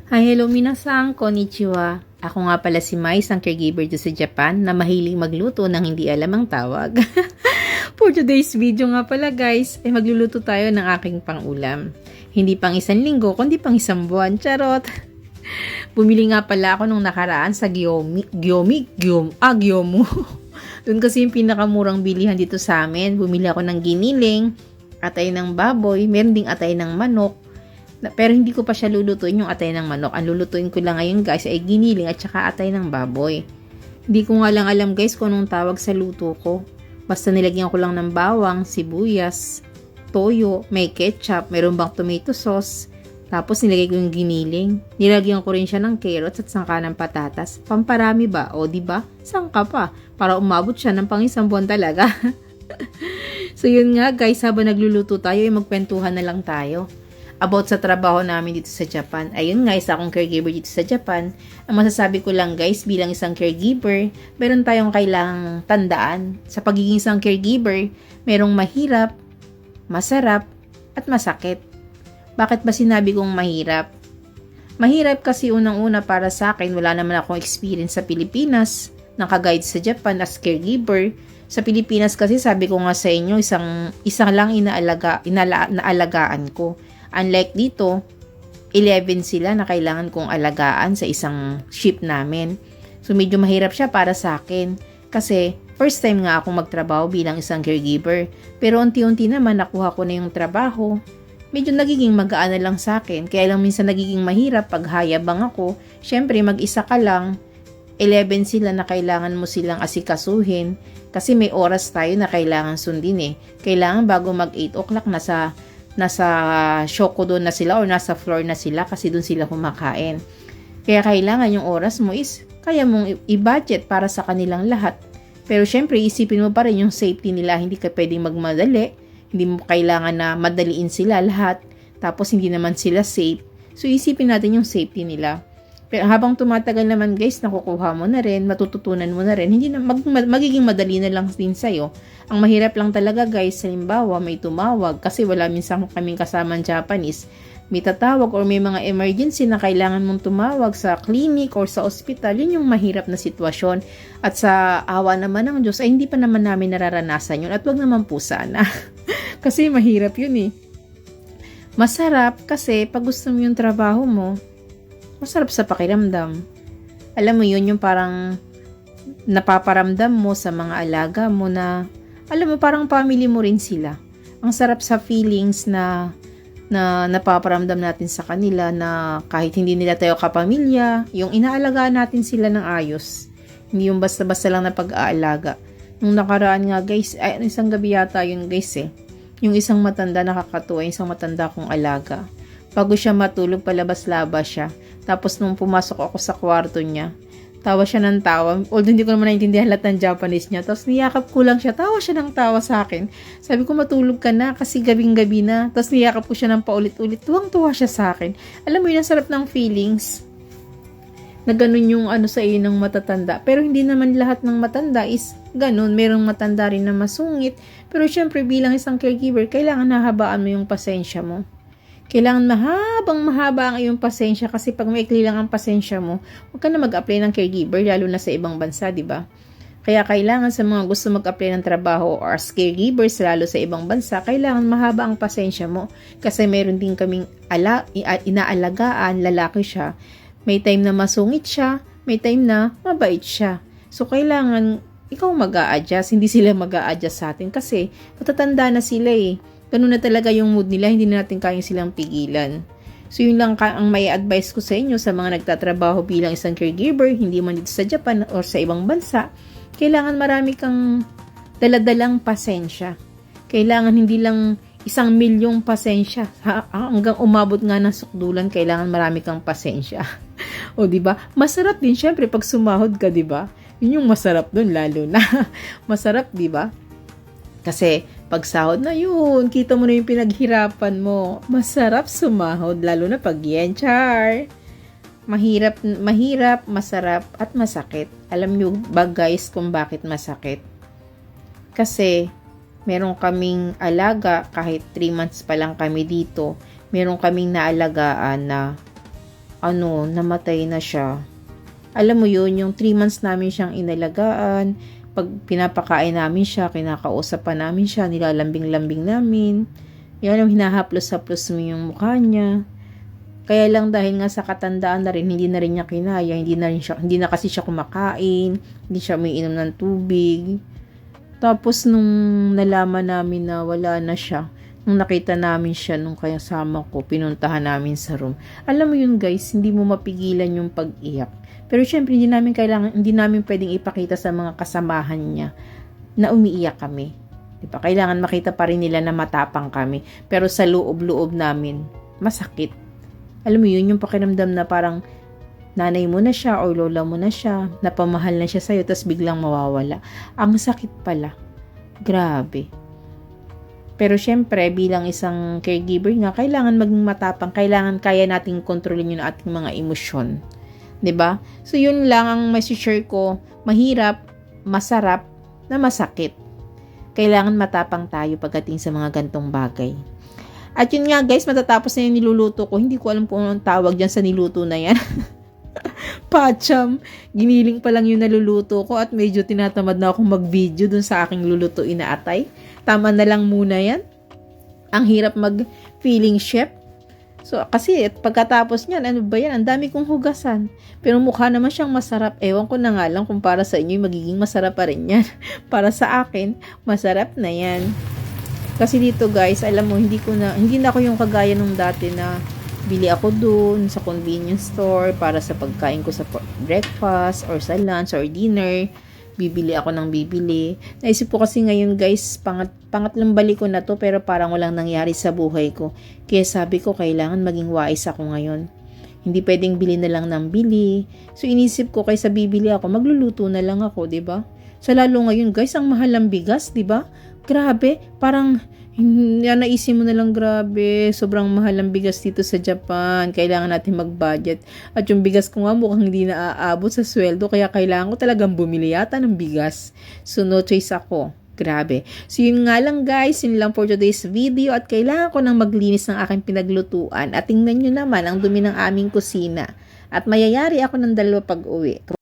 Hi, hello minasan, konnichiwa. Ako nga pala si Mai, isang caregiver dito sa Japan na mahilig magluto ng hindi alam ang tawag. For today's video nga pala guys, ay magluluto tayo ng aking pangulam. Hindi pang isang linggo, kundi pang isang buwan. Charot! Bumili nga pala ako nung nakaraan sa Gyomu. Doon kasi yung pinakamurang bilihan dito sa amin. Bumili ako ng giniling, atay ng baboy, meron ding atay ng manok. Pero hindi ko pa siya lulutuin yung atay ng manok. Ang lulutuin ko lang ngayon guys ay giniling at saka atay ng baboy. Hindi ko nga lang alam guys kung anong tawag sa luto ko. Basta nilagyan ko lang ng bawang, sibuyas, toyo, may ketchup, meron bang tomato sauce. Tapos nilagay ko yung giniling. Nilagyan ko rin siya ng carrots at sangka ng patatas. Pamparami ba? O diba? Sangka pa. Para umabot siya ng pang isang buwan talaga. So yun nga guys, habang nagluluto tayo ay magkwentuhan na lang tayo about sa trabaho namin dito sa Japan. Ayun nga, isa akong caregiver dito sa Japan. Ang masasabi ko lang guys, bilang isang caregiver, meron tayong kailangang tandaan. Sa pagiging isang caregiver, merong mahirap, masarap, at masakit. Bakit ba sinabi kong mahirap? Mahirap kasi unang-una para sa akin, wala naman akong experience sa Pilipinas, nakaguide sa Japan as caregiver. Sa Pilipinas kasi sabi ko nga sa inyo, isang lang inaalagaan ko. Unlike dito, 11 sila na kailangan kong alagaan sa isang ship namin. So medyo mahirap siya para sa akin kasi first time nga akong magtrabaho bilang isang caregiver. Pero unti-unti naman nakuha ko na yung trabaho. Medyo nagiging magaan na lang sa akin. Kaya lang minsan nagiging mahirap pag hayabang ako. Syempre mag-isa ka lang. 11 sila na kailangan mo silang asikasuhin. Kasi may oras tayo na kailangan sundin eh. Kailangan bago mag 8 o'clock nasa shoko doon na sila or nasa floor na sila kasi doon sila kumakain. Kaya kailangan yung oras mo is kaya mong i-budget para sa kanilang lahat. Pero syempre isipin mo pa rin yung safety nila. Hindi ka pwedeng magmadali. Hindi mo kailangan na madaliin sila lahat. Tapos hindi naman sila safe. So isipin natin yung safety nila. Pero habang tumatagal naman guys, nakukuha mo na rin, matututunan mo na rin, hindi na magiging madali na lang din sa'yo. Ang mahirap lang talaga guys, halimbawa may tumawag kasi wala minsan kaming kasamang Japanese, may tatawag or may mga emergency na kailangan mong tumawag sa clinic or sa ospital, yun yung mahirap na sitwasyon. At sa awa naman ng Diyos ay hindi pa naman namin nararanasan yun at wag naman po sana. Kasi mahirap yun eh. Masarap kasi pag gusto mo yung trabaho mo, masarap sa pakiramdam. Alam mo yun, yung parang napaparamdam mo sa mga alaga mo na, alam mo, parang family mo rin sila. Ang sarap sa feelings na napaparamdam natin sa kanila na kahit hindi nila tayo kapamilya, yung inaalagaan natin sila ng ayos. Hindi yung basta-basta lang na pag-aalaga. Nung nakaraan nga guys, isang gabi yata yun guys eh. Yung isang matanda nakakatuwa, yung isang matanda kong alaga. Bago siya matulog, palabas-labas siya. Tapos nung pumasok ako sa kwarto niya, tawa siya ng tawa. Although hindi ko naman naintindihan lahat ng Japanese niya. Tapos niyakap ko lang siya. Tawa siya ng tawa sa akin. Sabi ko matulog ka na kasi gabing-gabi na. Tapos niyakap ko siya ng paulit-ulit. Tuwang-tuwa siya sa akin. Alam mo yun, ang sarap ng feelings. Na ganun yung sa iyo ng matatanda. Pero hindi naman lahat ng matanda is ganun. Merong matanda rin na masungit. Pero syempre bilang isang caregiver, kailangan nahabaan mo yung pasensya mo. Kailangan mahaba ang iyong pasensya kasi pag maikli lang ang pasensya mo, huwag ka na mag-apply ng caregiver lalo na sa ibang bansa, di ba? Kaya kailangan sa mga gusto mag-apply ng trabaho or as caregivers lalo sa ibang bansa, kailangan mahaba ang pasensya mo kasi meron din kaming inaalagaan, lalaki siya. May time na masungit siya, may time na mabait siya. So kailangan ikaw mag-a-adjust, hindi sila mag-a-adjust sa atin kasi matatanda na sila eh. Ganun na talaga yung mood nila, hindi na natin kayang silang pigilan. So yun lang ang may advice ko sa inyo sa mga nagtatrabaho bilang isang caregiver, hindi man dito sa Japan or sa ibang bansa. Kailangan marami kang daladalang pasensya. Kailangan hindi lang 1,000,000 pasensya. Hanggang umabot nga ng sukdulan, kailangan marami kang pasensya. O di ba? Masarap din syempre pag sumahod ka, di ba? Yun yung masarap doon lalo na. Masarap, di ba? Kasi pag sahod na yun, kita mo na yung pinaghirapan mo. Masarap sumahod, lalo na pag yan, char. Mahirap, masarap, at masakit. Alam nyo ba guys kung bakit masakit? Kasi meron kaming alaga, kahit 3 months pa lang kami dito, meron kaming naalagaan na namatay na siya. Alam mo yun, yung 3 months namin siyang inalagaan, pag pinapakain namin siya, kinakausap pa namin siya, nilalambing-lambing namin. Yan, hinahaplos-haplos mo yung mukha niya. Kaya lang dahil nga sa katandaan na rin, hindi na rin niya kinaya, hindi na kasi siya kumakain, hindi siya umiinom ng tubig. Tapos nung nalaman namin na wala na siya, nung nakita namin siya nung kasama ko, pinuntahan namin sa room. Alam mo yun guys, hindi mo mapigilan yung pag-iyak. Pero syempre hindi namin pwedeng ipakita sa mga kasamahan niya na umiiyak kami. Diba? Kailangan makita pa rin nila na matapang kami. Pero sa loob-loob namin, masakit. Alam mo yun, yung pakiramdam na parang nanay mo na siya o lola mo na siya, napamahal na siya sa'yo, tapos biglang mawawala. Ang sakit pala. Grabe. Pero syempre, bilang isang caregiver nga, kailangan maging matapang, kailangan kaya nating kontrolin yung ating mga emosyon. 'Di ba? So yun lang ang share ko, mahirap, masarap, na masakit. Kailangan matapang tayo pagdating sa mga gantong bagay. At yun nga guys, matatapos na yung niluluto ko. Hindi ko alam kung anong tawag dyan sa niluto na yan. Pacham. Giniling pa lang yung naluluto ko at medyo tinatamad na akong mag-video dun sa aking lulutuin na atay. Tama na lang muna yan. Ang hirap mag-feeling chef. So, kasi pagkatapos niyan, ano ba yan? Ang dami kong hugasan. Pero mukha naman siyang masarap. Ewan ko na nga lang kung para sa inyo, magiging masarap pa rin yan. Para sa akin, masarap na yan. Kasi dito guys, alam mo, hindi na ako yung kagaya nung dati na bili ako dun sa convenience store para sa pagkain ko sa breakfast or sa lunch or dinner. Bibili ako ng bibili. Naisip ko kasi ngayon guys, pangatlong balik ko na to pero parang walang nangyari sa buhay ko. Kaya sabi ko, kailangan maging wise ako ngayon. Hindi pwedeng bili na lang ng bili. So inisip ko, kaysa bibili ako, magluluto na lang ako, 'di ba? Sa lalo ngayon guys, ang mahal ng bigas, 'di ba? Grabe, parang naisip mo na lang, grabe, sobrang mahal ang bigas dito sa Japan. Kailangan natin mag-budget. At yung bigas ko nga mukhang hindi na aabot sa sweldo, kaya kailangan ko talagang bumili yata ng bigas. So no choice ako. Grabe. So yun nga lang guys, yun lang for today's video at kailangan ko nang maglinis ng aking pinaglutuan. At tingnan nyo naman ang dumi ng aming kusina. At mayayari ako ng 2 pag-uwi.